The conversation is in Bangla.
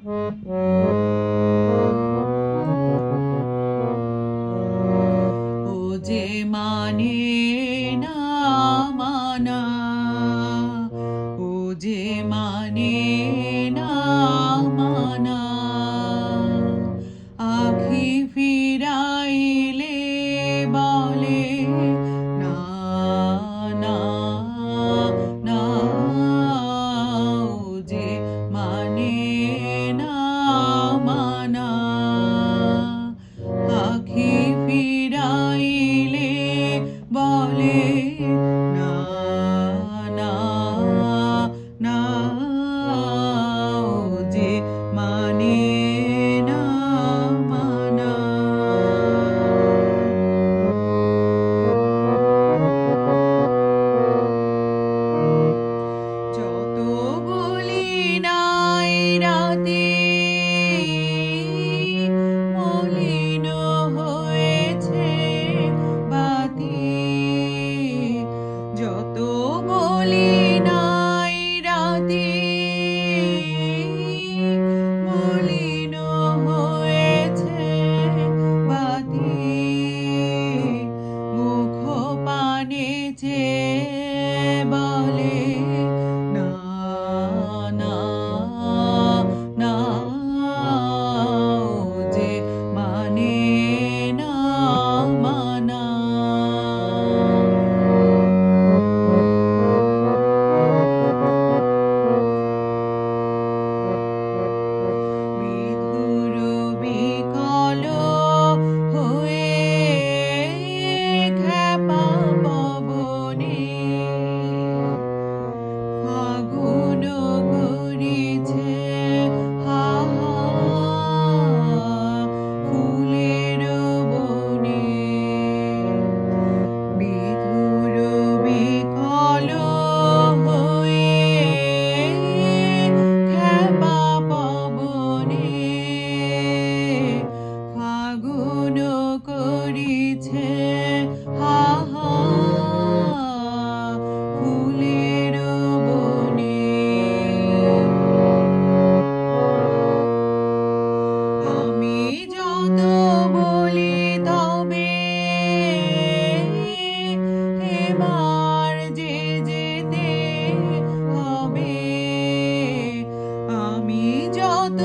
ও যে মানে না মানা, ও যে মানে না মানা, আখি ফিরাইলে বলে না না না, ও যে মানে না মানা, আখি ফিরাইলে বলে না না না, ও যে মানে না মানা। যত বলি নাই রাতে মলিন হয়েছে বাতি, যত বলি নাই রাতে মলিন হয়েছে বাতি, মুখ পানে চেয়ে বলে না না না, ও যে মানে না মানা। বিধুর বিকল হয়ে খ্যাপা পবনে ফাগুন ঘুরিছে হা হা ফুলের বনে, বিধুর বিকল হয়ে খ্যাপা পবনে ফাগুন করিছে হা হা ফুলের বনে। আমি যত বলি তবে এবার যে যেতে হবে, আমি যত